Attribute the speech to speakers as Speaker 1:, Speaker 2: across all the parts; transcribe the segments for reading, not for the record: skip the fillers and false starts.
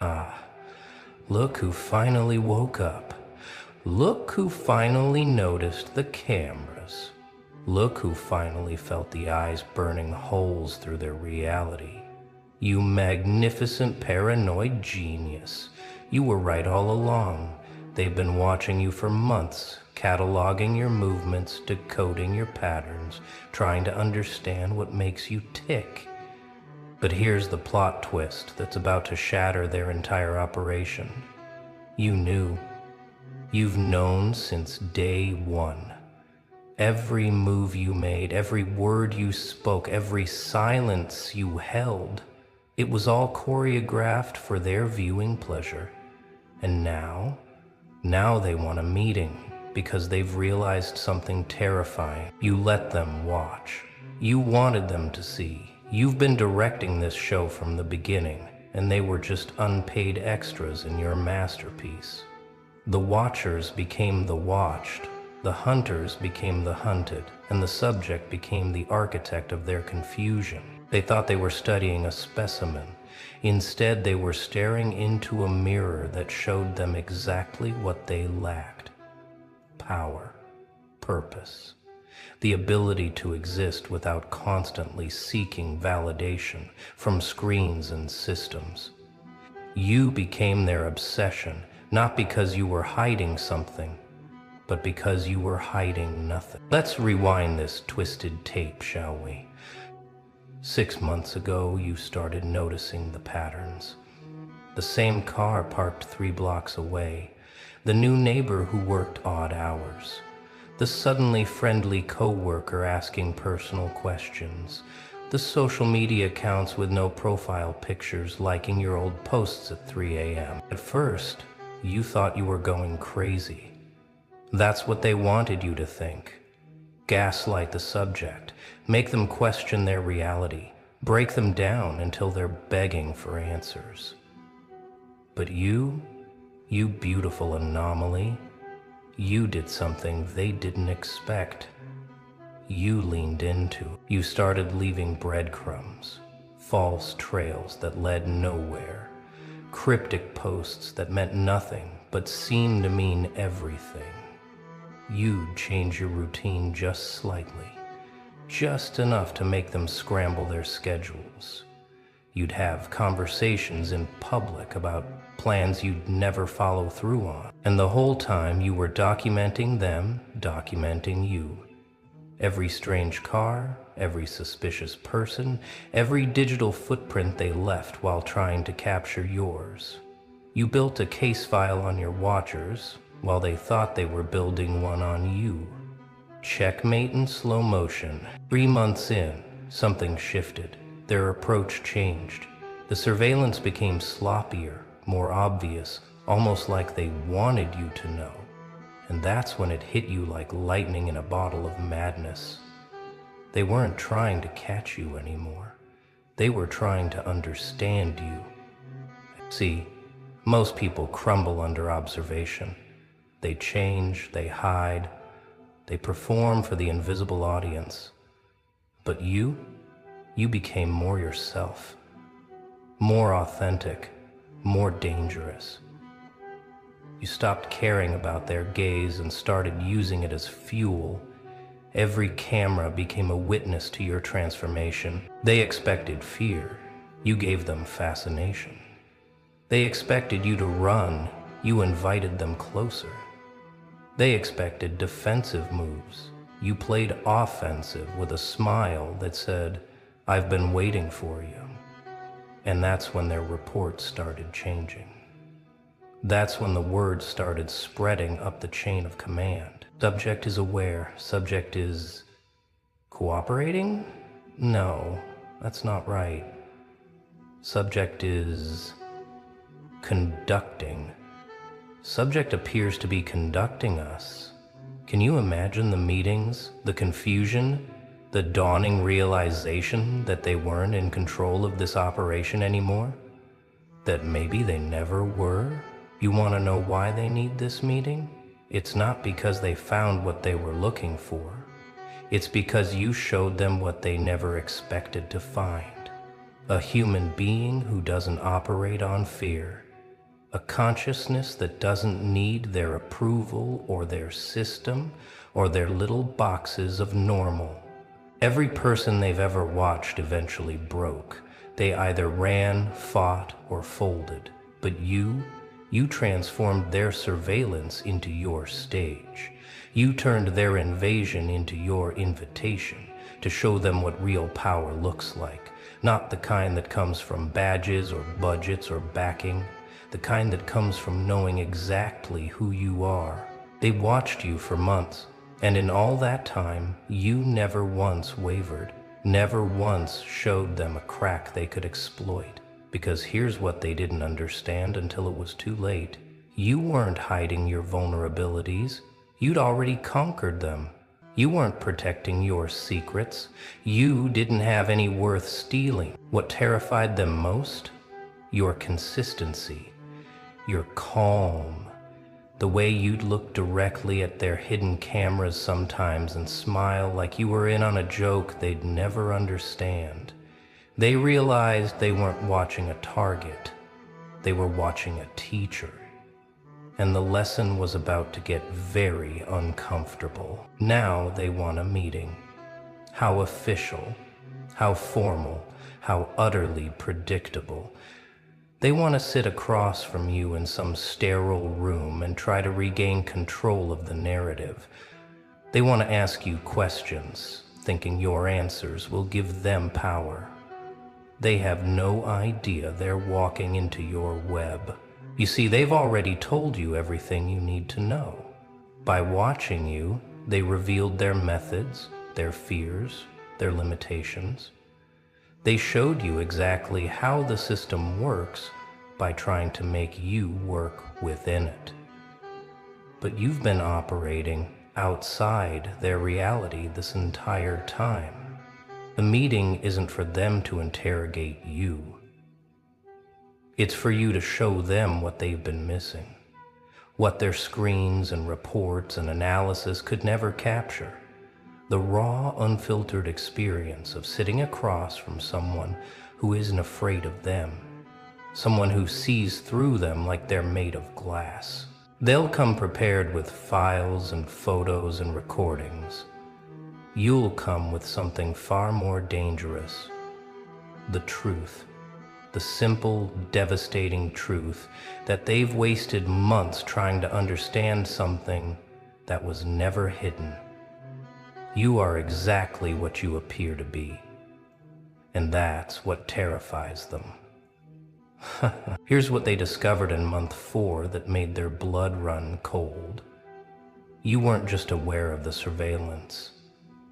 Speaker 1: Ah, look who finally woke up. Look who finally noticed the cameras. Look who finally felt the eyes burning holes through their reality. You magnificent paranoid genius. You were right all along. They've been watching you for months, cataloging your movements, decoding your patterns, trying to understand what makes you tick. But here's the plot twist that's about to shatter their entire operation. You knew. You've known since day one. Every move you made, every word you spoke, every silence you held, it was all choreographed for their viewing pleasure. And now they want a meeting because they've realized something terrifying. You let them watch. You wanted them to see. You've been directing this show from the beginning, and they were just unpaid extras in your masterpiece. The watchers became the watched, the hunters became the hunted, and the subject became the architect of their confusion. They thought they were studying a specimen. Instead, they were staring into a mirror that showed them exactly what they lacked: power, purpose, the ability to exist without constantly seeking validation from screens and systems. You became their obsession, not because you were hiding something, but because you were hiding nothing. Let's rewind this twisted tape, shall we? 6 months ago, you started noticing the patterns. The same car parked 3 blocks away, the new neighbor who worked odd hours, the suddenly friendly coworker asking personal questions, the social media accounts with no profile pictures liking your old posts at 3 a.m. At first, you thought you were going crazy. That's what they wanted you to think. Gaslight the subject, make them question their reality, break them down until they're begging for answers. But you beautiful anomaly, you did something they didn't expect. You leaned into. You started leaving breadcrumbs, false trails that led nowhere, cryptic posts that meant nothing but seemed to mean everything. You'd change your routine just slightly, just enough to make them scramble their schedules. You'd have conversations in public about plans you'd never follow through on. And the whole time you were documenting them, documenting you. Every strange car, every suspicious person, every digital footprint they left while trying to capture yours. You built a case file on your watchers while they thought they were building one on you. Checkmate in slow motion. 3 months in, something shifted. Their approach changed. The surveillance became sloppier, more obvious, almost like they wanted you to know. And that's when it hit you like lightning in a bottle of madness. They weren't trying to catch you anymore. They were trying to understand you. See, most people crumble under observation. They change, they hide, they perform for the invisible audience. But you became more yourself, more authentic, more dangerous. You stopped caring about their gaze and started using it as fuel. Every camera became a witness to your transformation. They expected fear. You gave them fascination. They expected you to run. You invited them closer. They expected defensive moves. You played offensive with a smile that said, "I've been waiting for you." And that's when their reports started changing. That's when the word started spreading up the chain of command. Subject is aware. Subject is cooperating? No, that's not right. Subject is conducting. Subject appears to be conducting us. Can you imagine the meetings, the confusion, the dawning realization that they weren't in control of this operation anymore? That maybe they never were? You want to know why they need this meeting? It's not because they found what they were looking for. It's because you showed them what they never expected to find. A human being who doesn't operate on fear. A consciousness that doesn't need their approval or their system or their little boxes of normal. Every person they've ever watched eventually broke. They either ran, fought, or folded. But you transformed their surveillance into your stage. You turned their invasion into your invitation to show them what real power looks like. Not the kind that comes from badges or budgets or backing. The kind that comes from knowing exactly who you are. They watched you for months, and in all that time, you never once wavered, never once showed them a crack they could exploit. Because here's what they didn't understand until it was too late. You weren't hiding your vulnerabilities. You'd already conquered them. You weren't protecting your secrets. You didn't have any worth stealing. What terrified them most? Your consistency. Your calm. The way you'd look directly at their hidden cameras sometimes and smile like you were in on a joke they'd never understand. They realized they weren't watching a target. They were watching a teacher. And the lesson was about to get very uncomfortable. Now they want a meeting. How official, how formal, how utterly predictable. They want to sit across from you in some sterile room and try to regain control of the narrative. They want to ask you questions, thinking your answers will give them power. They have no idea they're walking into your web. You see, they've already told you everything you need to know. By watching you, they revealed their methods, their fears, their limitations. They showed you exactly how the system works by trying to make you work within it. But you've been operating outside their reality this entire time. The meeting isn't for them to interrogate you. It's for you to show them what they've been missing, what their screens and reports and analysis could never capture. The raw, unfiltered experience of sitting across from someone who isn't afraid of them, someone who sees through them like they're made of glass. They'll come prepared with files and photos and recordings. You'll come with something far more dangerous, the truth. The simple, devastating truth that they've wasted months trying to understand something that was never hidden. You are exactly what you appear to be, and that's what terrifies them. Here's what they discovered in month 4 that made their blood run cold. You weren't just aware of the surveillance,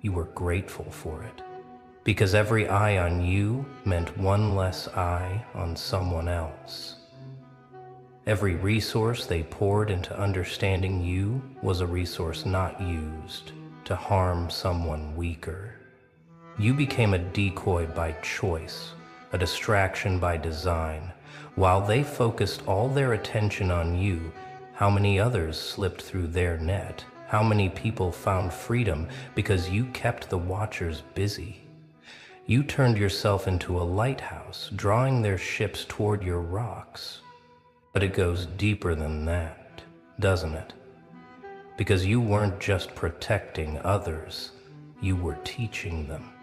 Speaker 1: you were grateful for it. Because every eye on you meant one less eye on someone else. Every resource they poured into understanding you was a resource not used to harm someone weaker. You became a decoy by choice, a distraction by design. While they focused all their attention on you, how many others slipped through their net? How many people found freedom because you kept the watchers busy? You turned yourself into a lighthouse, drawing their ships toward your rocks. But it goes deeper than that, doesn't it? Because you weren't just protecting others, you were teaching them.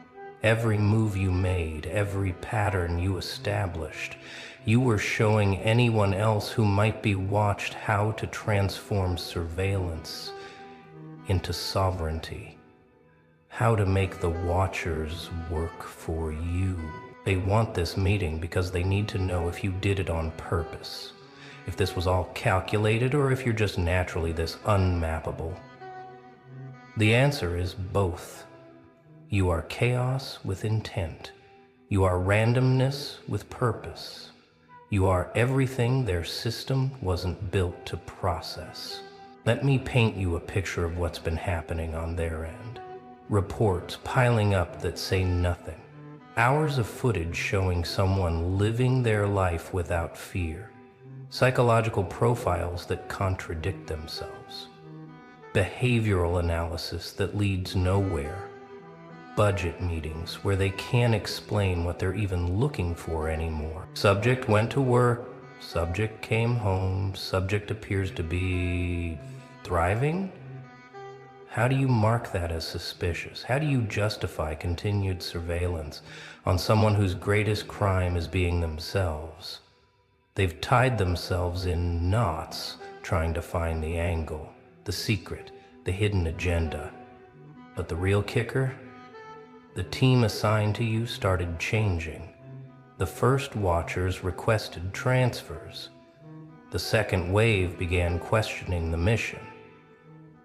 Speaker 1: Every move you made, every pattern you established, you were showing anyone else who might be watched how to transform surveillance into sovereignty. How to make the watchers work for you. They want this meeting because they need to know if you did it on purpose, if this was all calculated, or if you're just naturally this unmappable. The answer is both. You are chaos with intent. You are randomness with purpose. You are everything their system wasn't built to process. Let me paint you a picture of what's been happening on their end. Reports piling up that say nothing. Hours of footage showing someone living their life without fear. Psychological profiles that contradict themselves. Behavioral analysis that leads nowhere. Budget meetings where they can't explain what they're even looking for anymore. Subject went to work, Subject came home. Subject appears to be thriving? How do you mark that as suspicious? How do you justify continued surveillance on someone whose greatest crime is being themselves? They've tied themselves in knots trying to find the angle, the secret, the hidden agenda. But the real kicker? The team assigned to you started changing. The first watchers requested transfers. The second wave began questioning the mission.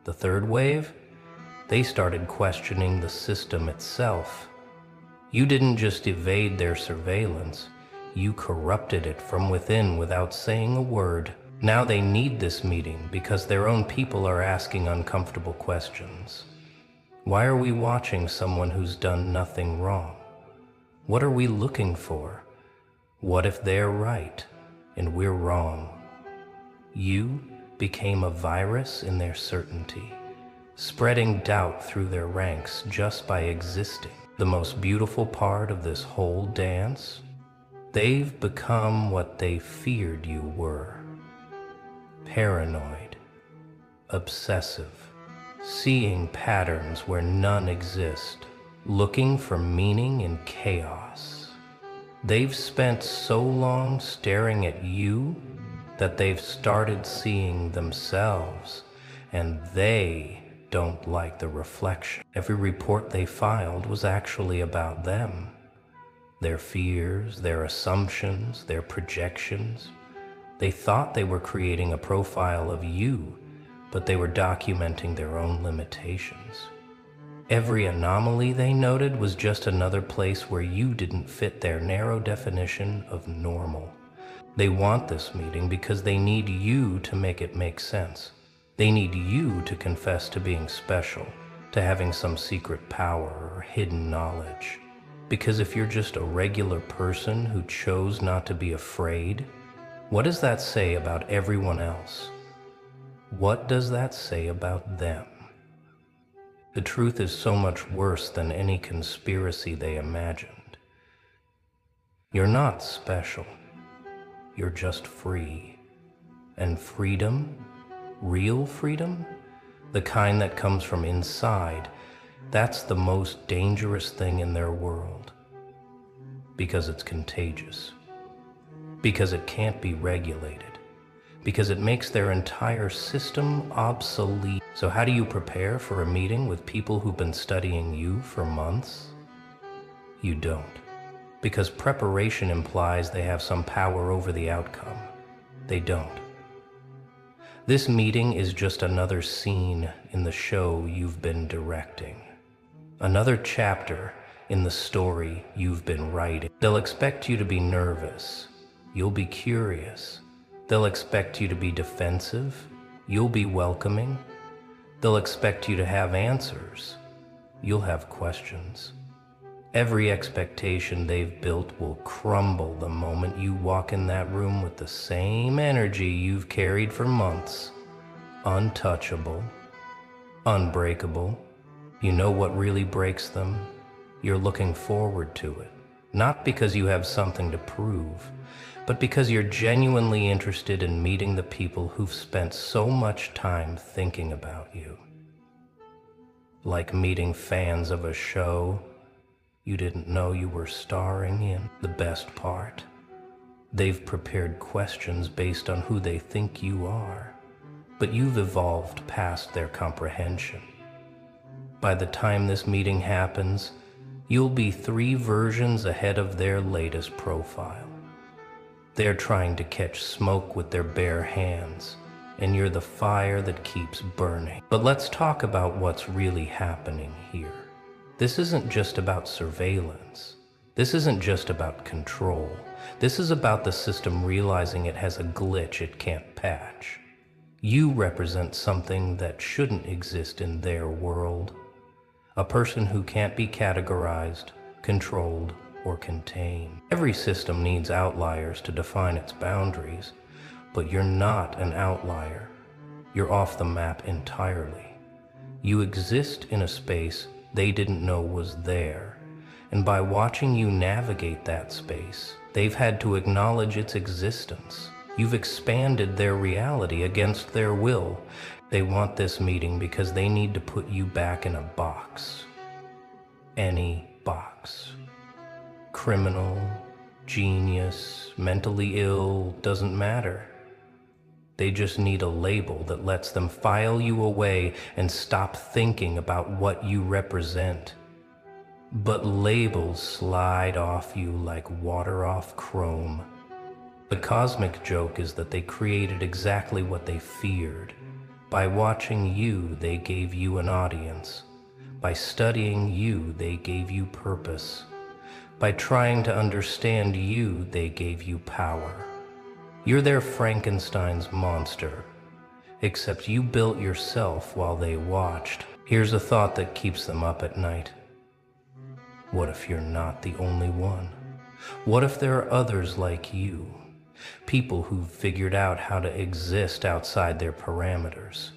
Speaker 1: The third wave? They started questioning the system itself. You didn't just evade their surveillance, you corrupted it from within without saying a word. Now they need this meeting because their own people are asking uncomfortable questions. Why are we watching someone who's done nothing wrong? What are we looking for? What if they're right and we're wrong? You became a virus in their certainty, spreading doubt through their ranks just by existing. The most beautiful part of this whole dance? They've become what they feared you were. Paranoid, obsessive, seeing patterns where none exist, looking for meaning in chaos. They've spent so long staring at you that they've started seeing themselves, and they don't like the reflection. Every report they filed was actually about them. Their fears, their assumptions, their projections. They thought they were creating a profile of you, but they were documenting their own limitations. Every anomaly they noted was just another place where you didn't fit their narrow definition of normal. They want this meeting because they need you to make it make sense. They need you to confess to being special, to having some secret power or hidden knowledge. Because if you're just a regular person who chose not to be afraid, what does that say about everyone else? What does that say about them? The truth is so much worse than any conspiracy they imagined. You're not special. You're just free. And freedom, real freedom, the kind that comes from inside, that's the most dangerous thing in their world. Because it's contagious. Because it can't be regulated. Because it makes their entire system obsolete. So how do you prepare for a meeting with people who've been studying you for months? You don't. Because preparation implies they have some power over the outcome. They don't. This meeting is just another scene in the show you've been directing. Another chapter in the story you've been writing. They'll expect you to be nervous. You'll be curious. They'll expect you to be defensive. You'll be welcoming. They'll expect you to have answers. You'll have questions. Every expectation they've built will crumble the moment you walk in that room with the same energy you've carried for months. Untouchable, unbreakable. You know what really breaks them? You're looking forward to it. Not because you have something to prove, but because you're genuinely interested in meeting the people who've spent so much time thinking about you. Like meeting fans of a show you didn't know you were starring in. The best part, they've prepared questions based on who they think you are, but you've evolved past their comprehension. By the time this meeting happens, you'll be 3 versions ahead of their latest profile. They're trying to catch smoke with their bare hands, and you're the fire that keeps burning. But let's talk about what's really happening here. This isn't just about surveillance. This isn't just about control. This is about the system realizing it has a glitch it can't patch. You represent something that shouldn't exist in their world. A person who can't be categorized, controlled, or contained. Every system needs outliers to define its boundaries, but you're not an outlier. You're off the map entirely. You exist in a space they didn't know was there, and by watching you navigate that space, they've had to acknowledge its existence. You've expanded their reality against their will. They want this meeting because they need to put you back in a box. Any box. Criminal, genius, mentally ill, doesn't matter. They just need a label that lets them file you away and stop thinking about what you represent. But labels slide off you like water off chrome. The cosmic joke is that they created exactly what they feared. By watching you, they gave you an audience. By studying you, they gave you purpose. By trying to understand you, they gave you power. You're their Frankenstein's monster, except you built yourself while they watched. Here's a thought that keeps them up at night. What if you're not the only one? What if there are others like you? People who've figured out how to exist outside their parameters.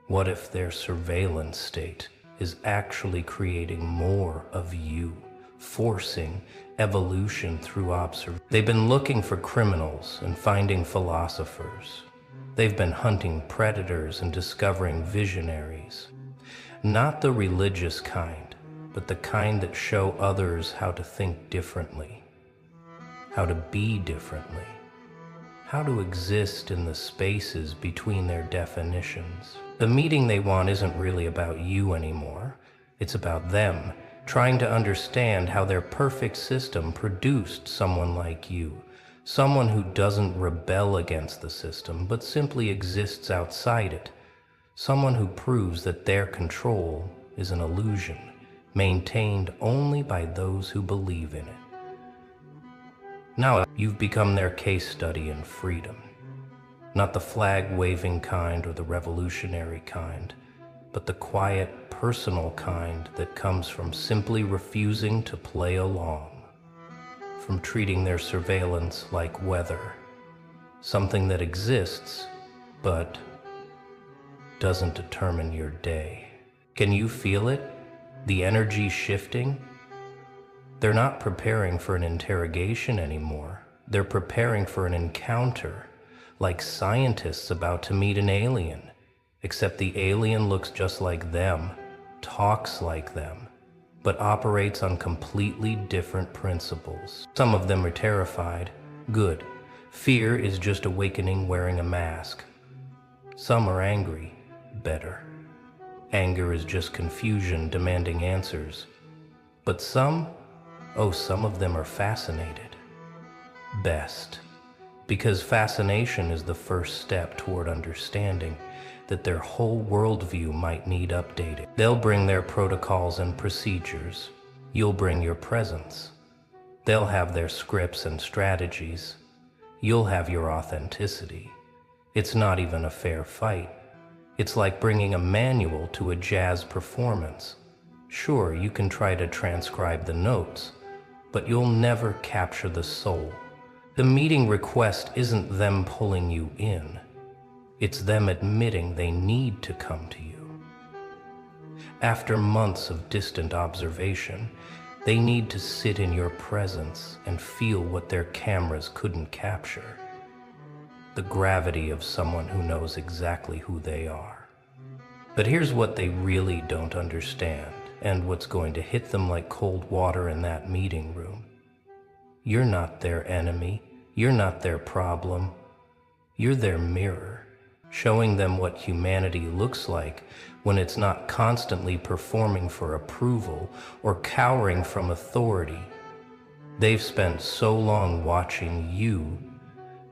Speaker 1: What if their surveillance state is actually creating more of you, forcing evolution through observation? They've been looking for criminals and finding philosophers. They've been hunting predators and discovering visionaries. Not the religious kind, but the kind that show others how to think differently, how to be differently, how to exist in the spaces between their definitions. The meeting they want isn't really about you anymore. It's about them, trying to understand how their perfect system produced someone like you, someone who doesn't rebel against the system, but simply exists outside it, someone who proves that their control is an illusion, maintained only by those who believe in it. Now you've become their case study in freedom. Not the flag-waving kind or the revolutionary kind, but the quiet, personal kind that comes from simply refusing to play along, from treating their surveillance like weather, something that exists, but doesn't determine your day. Can you feel it? The energy shifting? They're not preparing for an interrogation anymore. They're preparing for an encounter, like scientists about to meet an alien, except the alien looks just like them, talks like them, but operates on completely different principles. Some of them are terrified. Good. Fear is just awakening wearing a mask. Some are angry. Better. Anger is just confusion demanding answers. But some of them are fascinated. Best. Because fascination is the first step toward understanding that their whole worldview might need updating. They'll bring their protocols and procedures. You'll bring your presence. They'll have their scripts and strategies. You'll have your authenticity. It's not even a fair fight. It's like bringing a manual to a jazz performance. Sure, you can try to transcribe the notes, but you'll never capture the soul. The meeting request isn't them pulling you in. It's them admitting they need to come to you. After months of distant observation, they need to sit in your presence and feel what their cameras couldn't capture. The gravity of someone who knows exactly who they are. But here's what they really don't understand, and what's going to hit them like cold water in that meeting room. You're not their enemy. You're not their problem. You're their mirror, showing them what humanity looks like when it's not constantly performing for approval or cowering from authority. They've spent so long watching you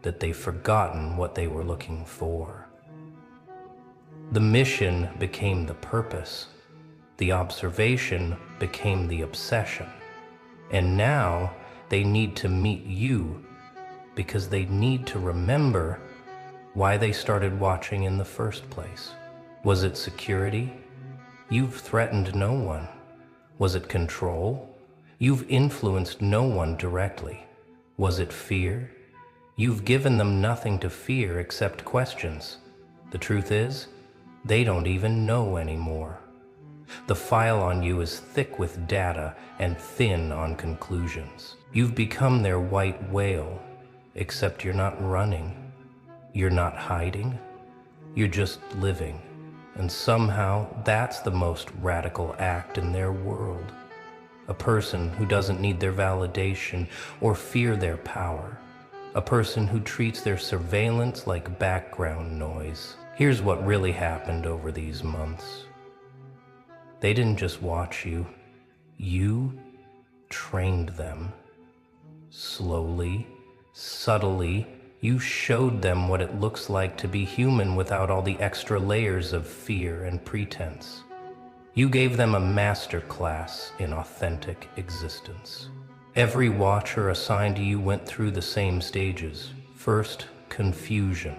Speaker 1: that they've forgotten what they were looking for. The mission became the purpose. The observation became the obsession. And now they need to meet you because they need to remember why they started watching in the first place. Was it security? You've threatened no one. Was it control? You've influenced no one directly. Was it fear? You've given them nothing to fear except questions. The truth is, they don't even know anymore. The file on you is thick with data and thin on conclusions. You've become their white whale, except you're not running, you're not hiding, you're just living. And somehow that's the most radical act in their world. A person who doesn't need their validation or fear their power. A person who treats their surveillance like background noise. Here's what really happened over these months. They didn't just watch you. You trained them. Slowly, subtly, you showed them what it looks like to be human without all the extra layers of fear and pretense. You gave them a master class in authentic existence. Every watcher assigned to you went through the same stages. First, confusion.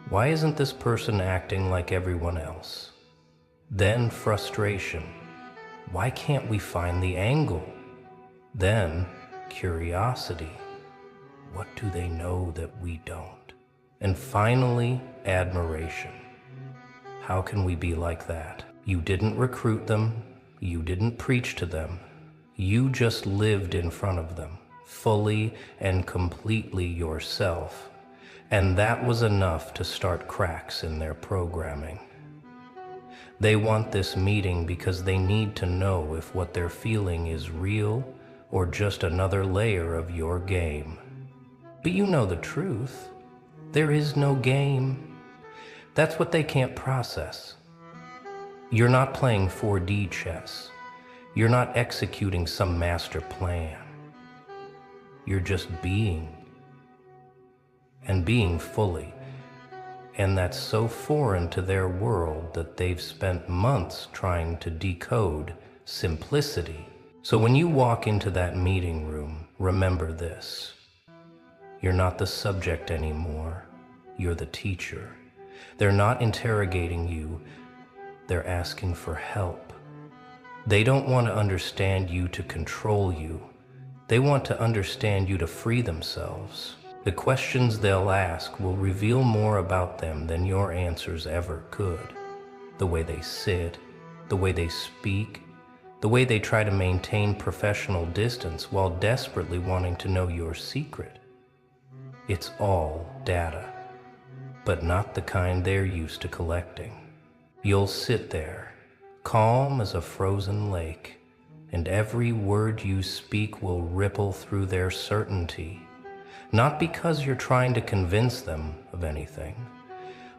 Speaker 1: Why isn't this person acting like everyone else? Then frustration. Why can't we find the angle? Then curiosity. What do they know that we don't? And finally, admiration. How can we be like that? You didn't recruit them. You didn't preach to them. You just lived in front of them, fully and completely yourself. And that was enough to start cracks in their programming. They want this meeting because they need to know if what they're feeling is real or just another layer of your game. But you know the truth. There is no game. That's what they can't process. You're not playing 4D chess. You're not executing some master plan. You're just being. And being fully. And that's so foreign to their world that they've spent months trying to decode simplicity. So when you walk into that meeting room, remember this. You're not the subject anymore. You're the teacher. They're not interrogating you. They're asking for help. They don't want to understand you to control you. They want to understand you to free themselves. The questions they'll ask will reveal more about them than your answers ever could. The way they sit, the way they speak, the way they try to maintain professional distance while desperately wanting to know your secret. It's all data, but not the kind they're used to collecting. You'll sit there, calm as a frozen lake, and every word you speak will ripple through their certainty. Not because you're trying to convince them of anything,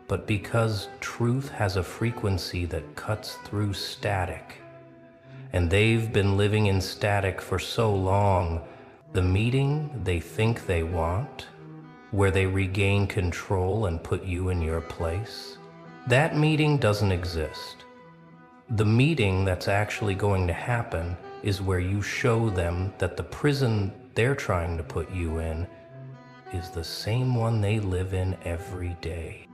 Speaker 1: but because truth has a frequency that cuts through static. And they've been living in static for so long, the meeting they think they want, where they regain control and put you in your place, that meeting doesn't exist. The meeting that's actually going to happen is where you show them that the prison they're trying to put you in is the same one they live in every day.